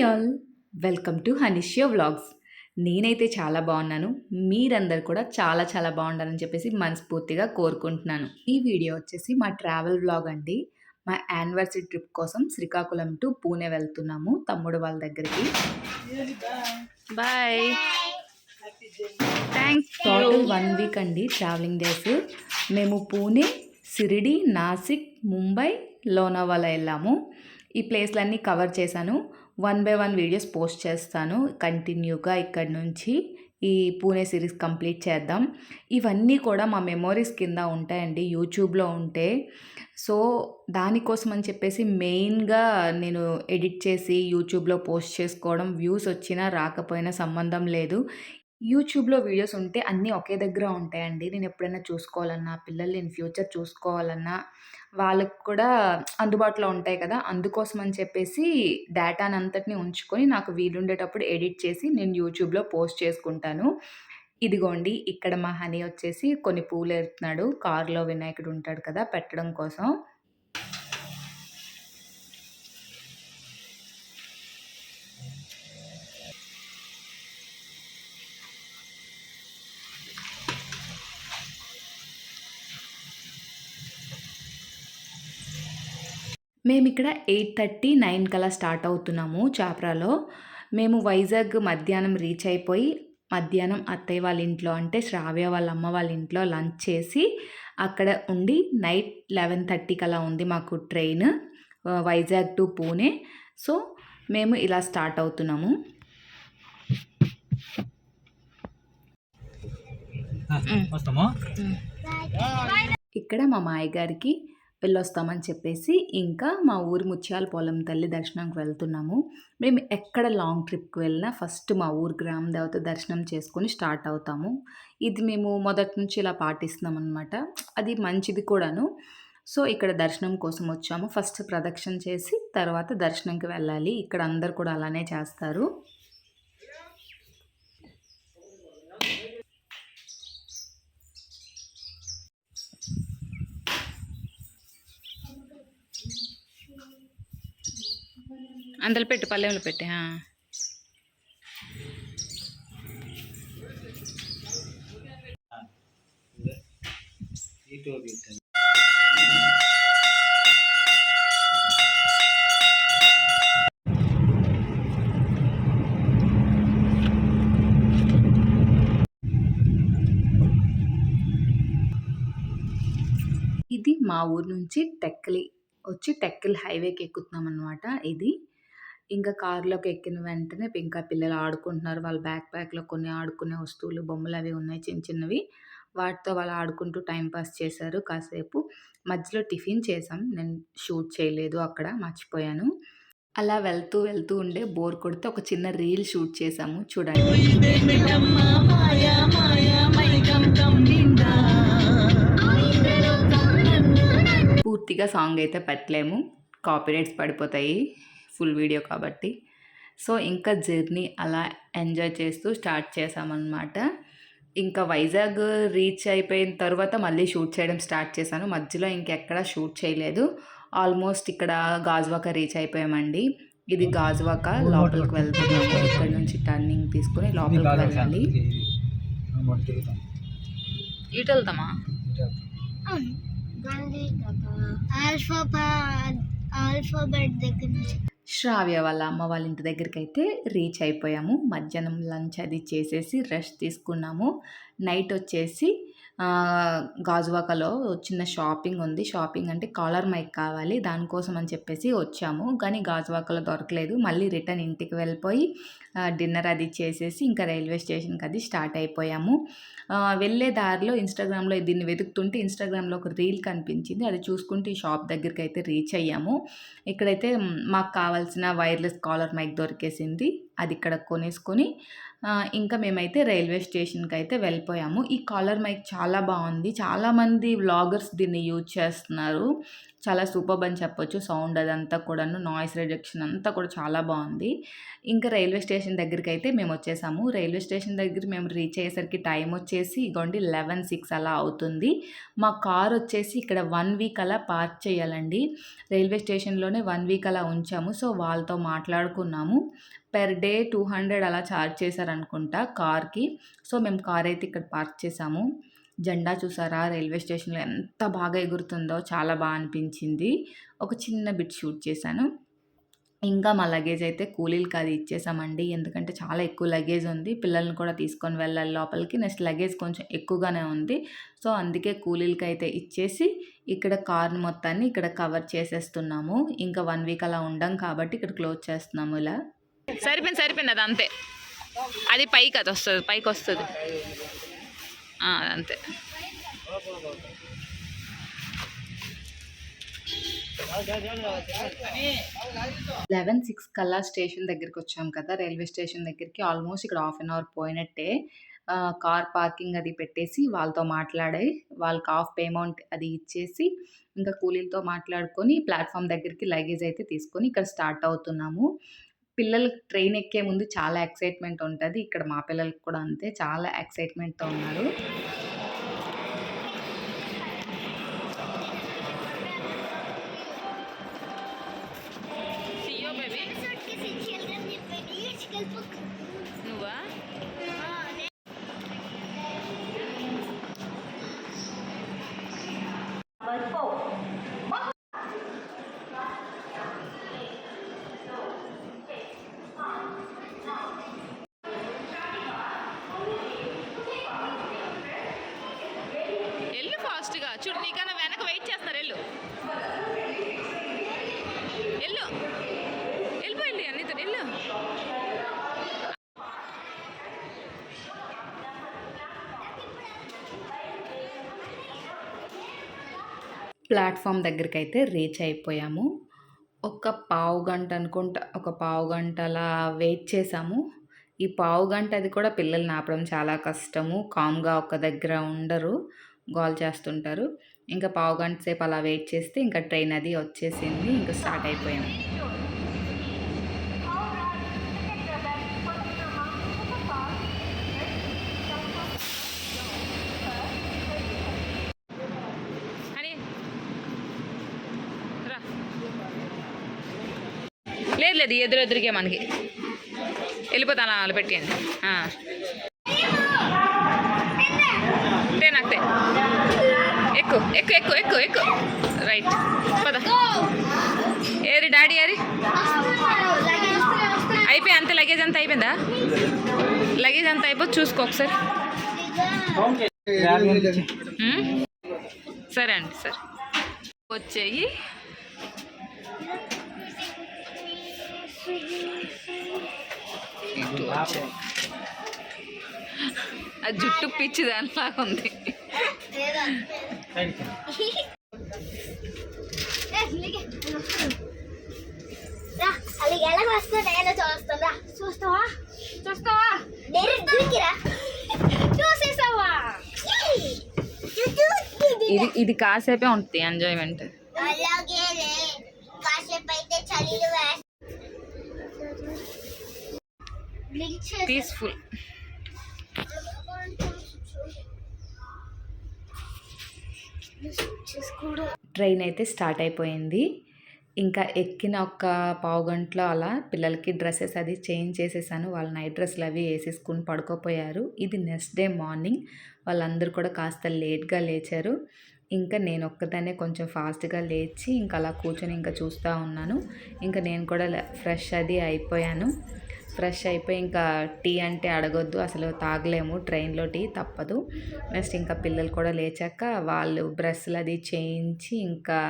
All welcome to Hanishya vlogs. నేనైతే చాలా బాగున్నాను. మీరందరూ కూడా చాలా చాలా బాగుండాలని చెప్పేసి మనస్ఫూర్తిగా కోరుకుంటున్నాను. ఈ వీడియో వచ్చేసి మా ట్రావెల్ వ్లాగ్ అండి. మా యానివర్సరీ ట్రిప్ కోసం శ్రీకాకుళం టు పూణే వెళ్తున్నాము తమ్ముడు వాళ్ళ దగ్గరికి. బాయ్. థ్యాంక్స్. టోటల్ 1 వీక్ అండి ట్రావెలింగ్ డేస్. మేము పూణే, సిరిడి, నాసిక్, ముంబై, లోనావాలా వెళ్ళాము. ఈ ప్లేస్లన్నీ కవర్ చేశాను. 1 బై 1 వీడియోస్ పోస్ట్ చేస్తాను కంటిన్యూగా. ఇక్కడ నుంచి ఈ పూణే సిరీస్ కంప్లీట్ చేద్దాం. ఇవన్నీ కూడా మా మెమోరీస్ కింద ఉంటాయండి యూట్యూబ్లో ఉంటే. సో దానికోసం అని చెప్పేసి మెయిన్గా నేను ఎడిట్ చేసి యూట్యూబ్లో పోస్ట్ చేసుకోవడం, వ్యూస్ వచ్చినా రాకపోయినా సంబంధం లేదు. యూట్యూబ్లో వీడియోస్ ఉంటే అన్నీ ఒకే దగ్గర ఉంటాయండి. నేను ఎప్పుడైనా చూసుకోవాలన్నా, పిల్లల్ని ఇన్ ఫ్యూచర్ చూసుకోవాలన్నా వాళ్ళకి కూడా అందుబాటులో ఉంటాయి కదా! అందుకోసం అని చెప్పేసి డేటానంతటిని ఉంచుకొని నాకు వీలుండేటప్పుడు ఎడిట్ చేసి నేను యూట్యూబ్లో పోస్ట్ చేసుకుంటాను. ఇదిగోండి ఇక్కడ మా హనీ వచ్చేసి కొన్ని పూలేరుతున్నాడు. కారులో వినాయకుడు ఉంటాడు కదా! పెట్టడం కోసం. మేమిక్కడ 8:30, 9 కల్లా స్టార్ట్ అవుతున్నాము చాప్రాలో. మేము వైజాగ్ మధ్యాహ్నం రీచ్ అయిపోయి, మధ్యాహ్నం అత్తయ్య వాళ్ళ ఇంట్లో అంటే శ్రావ్య వాళ్ళ అమ్మ వాళ్ళ ఇంట్లో లంచ్ చేసి అక్కడ ఉండి నైట్ 11:30 కల్లా ఉంది మాకు train Vizag to Pune. So మేము ఇలా స్టార్ట్ అవుతున్నాము. ఇక్కడ మా మాయ గారికి వెళ్ళొస్తామని చెప్పేసి ఇంకా మా ఊరి ముత్యాలపోలం తల్లి దర్శనంకి వెళ్తున్నాము. మేము ఎక్కడ లాంగ్ ట్రిప్కి వెళ్ళినా ఫస్ట్ మా ఊరు గ్రామ దేవత దర్శనం చేసుకొని స్టార్ట్ అవుతాము. ఇది మేము మొదటి నుంచి ఇలా పాటిస్తున్నాం అనమాట. అది మంచిది కూడాను. సో ఇక్కడ దర్శనం కోసం వచ్చాము. ఫస్ట్ ప్రదక్షిణ చేసి తర్వాత దర్శనంకి వెళ్ళాలి. ఇక్కడ అందరు కూడా అలానే చేస్తారు. అందులో పెట్టు, పల్లెంలో పెట్టి. ఇది మా ఊరు నుంచి టెక్కలి వచ్చి టెక్కలి హైవేకి ఎక్కుతున్నాం అనమాట. ఇది ఇంకా కారులోకి ఎక్కిన వెంటనే ఇంకా పిల్లలు ఆడుకుంటున్నారు. వాళ్ళ బ్యాక్‌ప్యాక్‌లో కొన్ని ఆడుకునే వస్తువులు, బొమ్మలు అవి ఉన్నాయి చిన్న చిన్నవి. వాటితో వాళ్ళు ఆడుకుంటూ టైం పాస్ చేశారు కాసేపు. మధ్యలో టిఫిన్ చేసాం. నేను షూట్ చేయలేదు అక్కడ, మర్చిపోయాను. అలా వెళ్తూ వెళ్తూ ఉండే బోర్ కొడితే ఒక చిన్న రీల్ షూట్ చేసాము చూడండి. పూర్తిగా సాంగ్ అయితే పెట్టలేము, కాపీరైట్స్ పడిపోతాయి ఫుల్ వీడియో కాబట్టి. సో ఇంకా జర్నీ అలా ఎంజాయ్ చేస్తూ స్టార్ట్ చేసామన్నమాట. ఇంకా వైజాగ్ రీచ్ అయిపోయిన తర్వాత మళ్ళీ షూట్ చేయడం స్టార్ట్ చేశాను. మధ్యలో ఇంకెక్కడ షూట్ చేయలేదు. ఆల్మోస్ట్ ఇక్కడ గాజువాక రీచ్ అయిపోయామండి. ఇది గాజువాక, లోపలికి వెళ్తున్నాము. ఇక్కడ నుంచి టర్నింగ్ తీసుకుని లోపలికి వెళ్ళాలి. ఇటు వెళ్తామా? ఆల్ఫాబెట్ దగ్గర నుంచి శ్రావ్య వాళ్ళ అమ్మ వాళ్ళ ఇంటి దగ్గరికి అయితే రీచ్ అయిపోయాము. మధ్యాహ్నం లంచ్ అది చేసేసి రెస్ట్ తీసుకున్నాము. నైట్ వచ్చేసి గాజువాకలో చిన్న షాపింగ్ ఉంది. షాపింగ్ అంటే కాలర్ మైక్ కావాలి, దానికోసం అని చెప్పేసి వచ్చాము. కానీ గాజువాకలో దొరకలేదు. మళ్ళీ రిటర్న్ ఇంటికి వెళ్ళిపోయి డిన్నర్ అది చేసేసి ఇంకా రైల్వే స్టేషన్కి అది స్టార్ట్ అయిపోయాము. వెళ్ళే దారిలో ఇన్స్టాగ్రామ్లో దీన్ని వెతుకుతుంటే ఇన్స్టాగ్రామ్లో ఒక రీల్ కనిపించింది. అది చూసుకుంటే ఈ షాప్ దగ్గరికి అయితే రీచ్ అయ్యాము. ఇక్కడైతే మాకు కావాల్సిన వైర్లెస్ కాలర్ మైక్ దొరికేసింది. అది ఇక్కడ కొనేసుకొని ఇంకా మేమైతే రైల్వే స్టేషన్కి అయితే వెళ్ళిపోయాము. ఈ కాలర్ మైక్ చాలా బాగుంది. చాలామంది వ్లాగర్స్ దీన్ని యూజ్ చేస్తున్నారు. చాలా సూపర్బ్ అని చెప్పొచ్చు. సౌండ్ అదంతా కూడాను, నాయిస్ రిజెక్షన్ అంతా కూడా చాలా బాగుంది. ఇంకా రైల్వే స్టేషన్ దగ్గరికైతే మేము వచ్చేసాము. రైల్వే స్టేషన్ దగ్గర మేము రీచ్ అయ్యేసరికి టైం వచ్చేసి ఇగోండి 11:06 అలా అవుతుంది. మా కార్ వచ్చేసి ఇక్కడ 1 వీక్ అలా పార్క్ చేయాలండి. రైల్వే స్టేషన్లోనే 1 వీక్ అలా ఉంచాము. సో వాళ్ళతో మాట్లాడుకున్నాము. పెర్ డే 200 అలా ఛార్జ్ చేశారనుకుంటా కార్కి. సో మేము కార్ అయితే ఇక్కడ పార్క్ చేసాము. జెండా చూసారా రైల్వే స్టేషన్లో ఎంత బాగా ఎగురుతుందో, చాలా బాగా అనిపించింది. ఒక చిన్న బిట్ షూట్ చేశాను. ఇంకా మా లగేజ్ అయితే కూలీలకి అది ఇచ్చేసామండి. ఎందుకంటే చాలా ఎక్కువ లగేజ్ ఉంది. పిల్లల్ని కూడా తీసుకొని వెళ్ళాలి లోపలికి. నెక్స్ట్ లగేజ్ కొంచెం ఎక్కువగానే ఉంది. సో అందుకే కూలీలకి అయితే ఇచ్చేసి ఇక్కడ కార్ని మొత్తాన్ని ఇక్కడ కవర్ చేసేస్తున్నాము. ఇంకా 1 వీక్ అలా ఉండం కాబట్టి ఇక్కడ క్లోజ్ చేస్తున్నాము ఇలా. సరిపోయింది అది అంతే. అది పైకి అది వస్తుంది, పైకి వస్తుంది అంతే. లెవెన్ 6 కల్లా స్టేషన్ దగ్గరికి వచ్చాం కదా, రైల్వే స్టేషన్ దగ్గరికి. ఆల్మోస్ట్ ఇక్కడ హాఫ్ అన్ అవర్ పోయినట్టే. కార్ పార్కింగ్ అది పెట్టేసి వాళ్ళతో మాట్లాడి వాళ్ళకి హాఫ్ పేమెంట్ అది ఇచ్చేసి ఇంకా కూలీలతో మాట్లాడుకొని ప్లాట్ఫామ్ దగ్గరికి లగేజ్ అయితే తీసుకొని ఇక్కడ స్టార్ట్ అవుతున్నాము. పిల్లలకి ట్రైన్ ఎక్కే ముందు చాలా ఎక్సైట్మెంట్ ఉంటుంది. ఇక్కడ మా పిల్లలకి కూడా అంతే, చాలా ఎక్సైట్మెంట్తో ఉన్నారు. నువ్వా 'ఫాస్ట్గా చూడు, నీకన్నా వెనక వెయిట్ చేస్తున్నారు. వెళ్ళిపోయి అన్నితో వెళ్ళు. ప్లాట్ఫామ్ దగ్గరికి అయితే రీచ్ అయిపోయాము. ఒక పావుగంట అనుకుంటా, ఒక పావుగంట అలా వెయిట్ చేసాము. ఈ పావుగంట అది కూడా పిల్లల్ని ఆపడం చాలా కష్టము. కామ్గా ఒక దగ్గర ఉండరు, గోల్ చేస్తుంటారు. ఇంకా పావుగంట సేపు అలా వెయిట్ చేస్తే ఇంకా ట్రైన్ అది వచ్చేసింది. ఇంకా స్టార్ట్ అయిపోయాము. లేదు ఎదురెదురికే మనకి వెళ్ళిపోతాను అలా పెట్టండి. నాకే ఎక్కు ఎక్కు ఎక్కు ఎక్కు ఎక్కు రైట్ పద. ఏరి డాడీ ఏరి అయిపోయి అంతే. లగేజ్ అంతా అయిపోయిందా? లగేజ్ అంతా అయిపోయి చూసుకో ఒకసారి. సరే అండి, సరే వచ్చేయి. ఆ జుట్టు పిచ్చి దానిలాగా ఉంది. ఇది కాసేపే ఉంటుంది ఎంజాయ్మెంట్. పీస్ఫుల్. ట్రైన్ అయితే స్టార్ట్ అయిపోయింది. ఇంకా ఎక్కిన ఒక పావుగంటలో అలా పిల్లలకి డ్రెస్సెస్ అది చేంజ్ చేసేసాను. వాళ్ళ నైట్ డ్రెస్సులు అవి వేసేసుకుని పడుకోపోయారు. ఇది నెక్స్ట్ డే మార్నింగ్. వాళ్ళందరూ కూడా కాస్త లేట్గా లేచారు. ఇంకా నేను ఒక్కదాన్నే కొంచెం ఫాస్ట్గా లేచి ఇంకా అలా కూర్చొని ఇంకా చూస్తూ ఉన్నాను. ఇంకా నేను కూడా ఫ్రెష్ అది అయిపోయాను. ఫ్రెష్ అయిపోయి ఇంకా టీ అంటే అడగొద్దు, అసలు తాగలేము ట్రైన్లో, టీ తప్పదు. నెక్స్ట్ ఇంకా పిల్లలు కూడా లేచాక వాళ్ళు బ్రష్లు అది చేయించి ఇంకా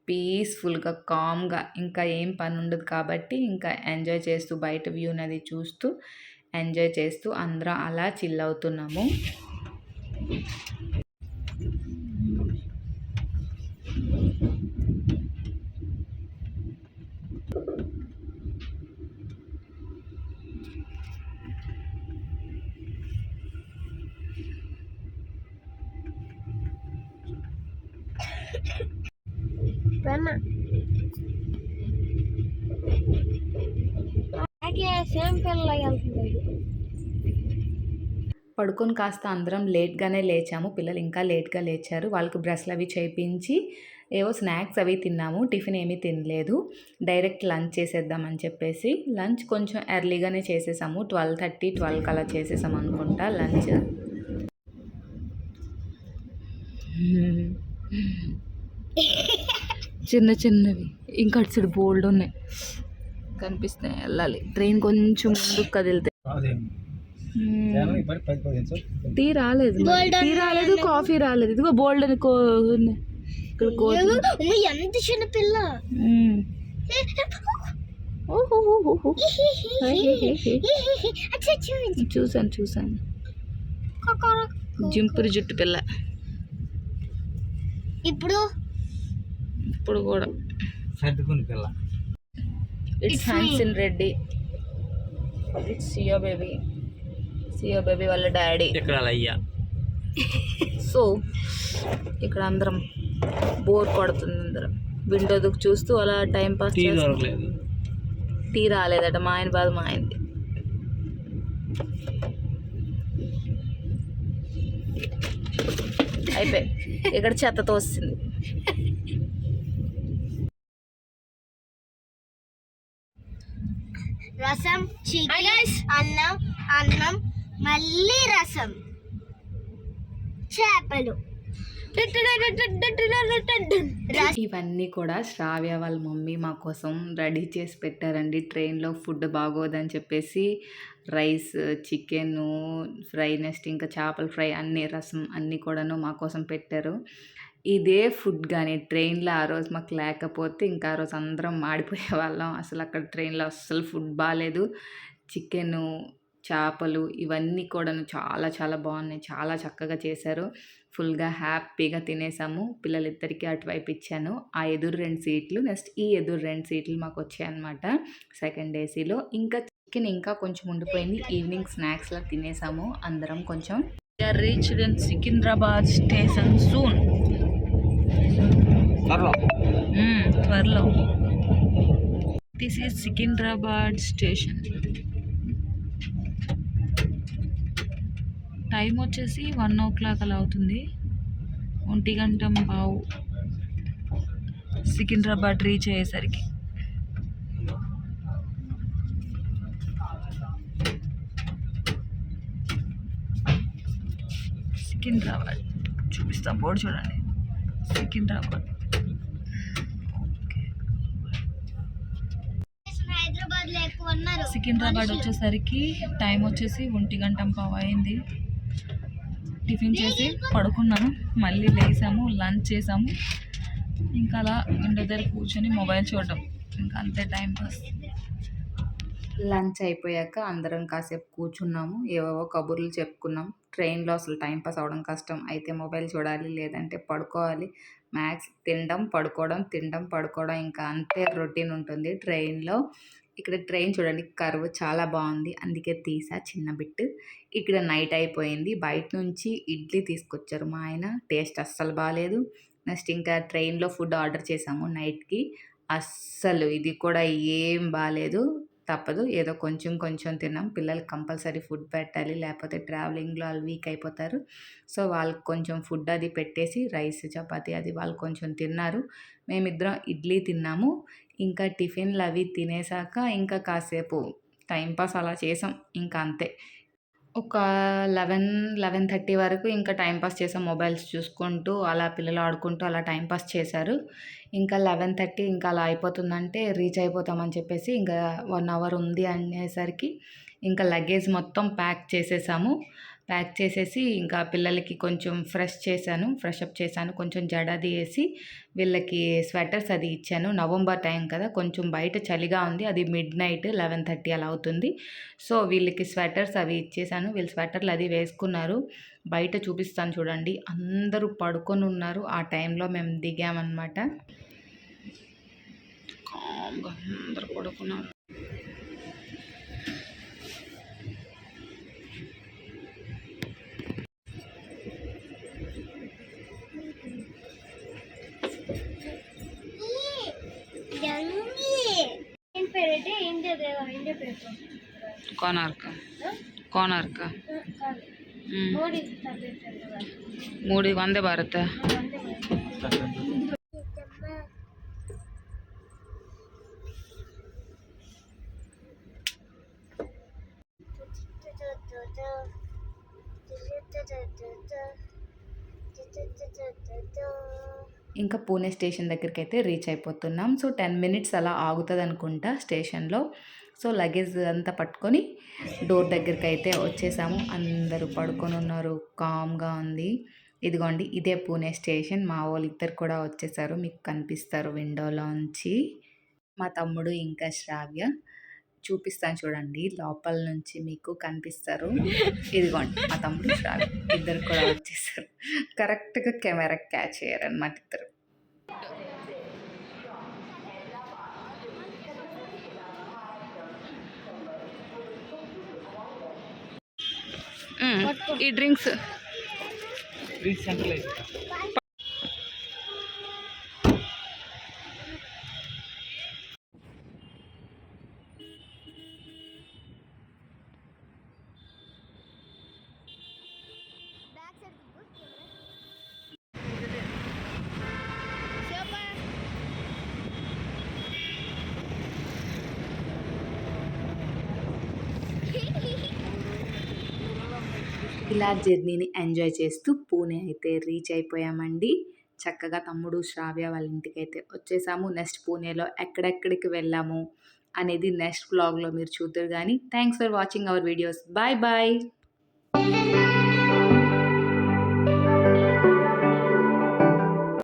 పీస్ఫుల్గా కామ్గా ఇంకా ఏం పని ఉండదు కాబట్టి ఇంకా ఎంజాయ్ చేస్తూ బయట వ్యూని అది చూస్తూ ఎంజాయ్ చేస్తూ అందరం అలా చిల్ అవుతున్నాము. పెన్న సేమ్ పిల్ల వెళ్తుంది. పడుకొని కాస్త అందరం లేట్గానే లేచాము. పిల్లలు ఇంకా లేట్గా లేచారు. వాళ్ళకి బ్రష్లు అవి చేయించి ఏవో స్నాక్స్ అవి తిన్నాము. టిఫిన్ ఏమీ తినలేదు. డైరెక్ట్ లంచ్ చేసేద్దామని చెప్పేసి లంచ్ కొంచెం ఎర్లీగానే చేసేసాము. 12:30, 12 అలా చేసేసాము అనుకుంటా లంచ్. చిన్న చిన్నవి ఇంకా అటు సైడ్ బోల్డ్ ఉన్నాయి, కనిపిస్తున్నాయి. వెళ్ళాలి. ట్రైన్ కొంచెం ముందుకు కదిలితే. టీ రాలేదు, కాఫీ రాలేదు. ఇదిగో బోల్డ్ అని ఇక్కడ ఎంత చిన్న పిల్ల. చూసాను జింపురు జుట్టు పిల్ల. ఇప్పుడు కూడా సర్దుకుని పిల్ల. ఇట్స్ హ్యాన్సిన్ రెడ్డి. ఇట్స్ సియో బేబీ వాళ్ళ డాడీ. ఇక్కడ అయ్యా. సో ఇక్కడ అందరం బోర్ కొడుతుంది. అందరం విండో దుక్కు చూస్తూ అలా టైం పాస్. టీ రాలేదట. మా ఆయన బాధ మా ఆయనది. అయిపోయి ఇక్కడ చెత్తతో వస్తుంది. రసం, చికెన్, అన్నం మళ్ళీ రసం, చేపలు. ఇవన్నీ కూడా శ్రావ్య వాళ్ళ మమ్మీ మా కోసం రెడీ చేసి పెట్టారండి. ట్రైన్లో ఫుడ్ బాగోదని చెప్పేసి రైస్, చికెన్ ఫ్రై, నెక్స్ట్ ఇంకా చేపల ఫ్రై, అన్ని రసం అన్నీ కూడాను మా కోసం పెట్టారు. ఇదే ఫుడ్ కానీ ట్రైన్లో ఆ రోజు మాకు లేకపోతే ఇంకా ఆ రోజు అందరం మాడిపోయే వాళ్ళం. అసలు అక్కడ ట్రైన్లో అస్సలు ఫుడ్ బాగాలేదు. చికెను, చేపలు ఇవన్నీ కూడాను చాలా చాలా బాగున్నాయి. చాలా చక్కగా చేశారు. ఫుల్గా హ్యాపీగా తినేసాము. పిల్లలిద్దరికీ అటువైపు ఇచ్చాను. ఆ ఎదురు 2 సీట్లు, నెక్స్ట్ ఈ ఎదురు 2 సీట్లు మాకు వచ్చాయన్నమాట సెకండ్ ఏసీలో. ఇంకా చికెన్ ఇంకా కొంచెం ఉండిపోయింది. ఈవినింగ్ స్నాక్స్లా తినేసాము అందరం కొంచెం. Reached in Secunderabad station soon. త్వరలో. This is Secunderabad station. Time వచ్చేసి 1 o'clock అలా అవుతుంది. 1:15 సికింద్రాబాద్ రీచ్ అయ్యేసరికి. సికింద్రాబాద్ చూపిస్తాం. బోర్డు చూడండి, సికింద్రాబాద్. సికింద్రాబాద్ వచ్చేసరికి టైం వచ్చేసి 1:15 అయింది. టిఫిన్ చేసి పడుకున్నాను. మళ్ళీ లేసాము, లంచ్ చేసాము. ఇంకా అలా ఇంటి దగ్గర కూర్చొని మొబైల్ చూడటం, ఇంకా అంతే టైం పాస్. లంచ్ అయిపోయాక అందరం కాసేపు కూర్చున్నాము. ఏవేవో కబుర్లు చెప్పుకున్నాం. ట్రైన్లో అసలు టైం పాస్ అవ్వడం కష్టం. అయితే మొబైల్ చూడాలి, లేదంటే పడుకోవాలి. మ్యాక్స్ తినడం పడుకోవడం ఇంకా అంతే రొటీన్ ఉంటుంది ట్రైన్లో. ఇక్కడ ట్రైన్ చూడండి, కర్వ్ చాలా బాగుంది, అందుకే తీసా చిన్న బిట్. ఇక్కడ నైట్ అయిపోయింది. బయట నుంచి ఇడ్లీ తీసుకొచ్చారు మా ఆయన. టేస్ట్ అస్సలు బాగాలేదు. నెక్స్ట్ ఇంకా ట్రైన్లో ఫుడ్ ఆర్డర్ చేసాము నైట్కి. అస్సలు ఇది కూడా ఏం బాగాలేదు. తప్పదు, ఏదో కొంచెం తిన్నాం. పిల్లలకి కంపల్సరీ ఫుడ్ పెట్టాలి, లేకపోతే ట్రావెలింగ్లో వాళ్ళు వీక్ అయిపోతారు. సో వాళ్ళకి కొంచెం ఫుడ్ అది పెట్టేసి రైస్, చపాతీ అది వాళ్ళు కొంచెం తిన్నారు. మేమిద్దరం ఇడ్లీ తిన్నాము. ఇంకా టిఫిన్లు అవి తినేసాక ఇంకా కాసేపు టైంపాస్ అలా చేసాం. ఇంకా అంతే. ఒక 11:30 వరకు ఇంకా టైంపాస్ చేసాం. మొబైల్స్ చూసుకుంటూ అలా పిల్లలు ఆడుకుంటూ అలా టైంపాస్ చేశారు. ఇంకా 11:30 ఇంకా అలా అయిపోతుందంటే రీచ్ అయిపోతామని చెప్పేసి ఇంకా 1 hour ఉంది అనేసరికి ఇంకా లగేజ్ మొత్తం ప్యాక్ చేసేసాము. ప్యాక్ చేసేసి ఇంకా పిల్లలకి కొంచెం ఫ్రెషప్ చేశాను. కొంచెం జడది వేసి వీళ్ళకి స్వెటర్స్ అది ఇచ్చాను. నవంబర్ టైం కదా, కొంచెం బయట చలిగా ఉంది. అది midnight 11:30 అలా అవుతుంది. సో వీళ్ళకి స్వెటర్స్ అవి ఇచ్చేసాను. వీళ్ళు స్వెటర్లు అది వేసుకున్నారు. బయట చూపిస్తాను చూడండి, అందరూ పడుకొని ఉన్నారు. ఆ టైంలో మేము దిగామన్నమాట. కామ్గా అందరూ పడుకున్నారు. కోనార్క్ కోనార్క్ మూడు వందే భారత్ ఇంకా పూణే స్టేషన్ దగ్గరికి అయితే రీచ్ అయిపోతున్నాం. సో 10 మినిట్స్ అలా ఆగుతుంది అనుకుంటా స్టేషన్లో. సో లగేజ్ అంతా పట్టుకొని డోర్ దగ్గరికి అయితే వచ్చేసాము. అందరూ పడుకొని ఉన్నారు, కామ్గా ఉంది. ఇదిగోండి ఇదే పూణే స్టేషన్. మా వాళ్ళు ఇద్దరు కూడా వచ్చేసారు, మీకు కనిపిస్తారు విండోలోంచి. మా తమ్ముడు ఇంకా శ్రావ్య చూపిస్తాను చూడండి, లోపల నుంచి మీకు కనిపిస్తారు. ఇదిగోండి మా తమ్ముడు శ్రావ్య ఇద్దరు కూడా వచ్చేసారు. కరెక్ట్గా కెమెరా క్యాచ్ అయ్యారనమాట ఇద్దరు. ఈ డ్రింక్స్ ఇలా జర్నీని ఎంజాయ్ చేస్తూ పూణే అయితే రీచ్ అయిపోయామండి. చక్కగా తమ్ముడు శ్రావ్య వాళ్ళ ఇంటికి అయితే వచ్చేసాము. నెక్స్ట్ పూణేలో ఎక్కడెక్కడికి వెళ్ళాము అనేది నెక్స్ట్ వ్లాగ్లో మీరు చూద్దరు కానీ. Thanks for watching our videos. Bye bye.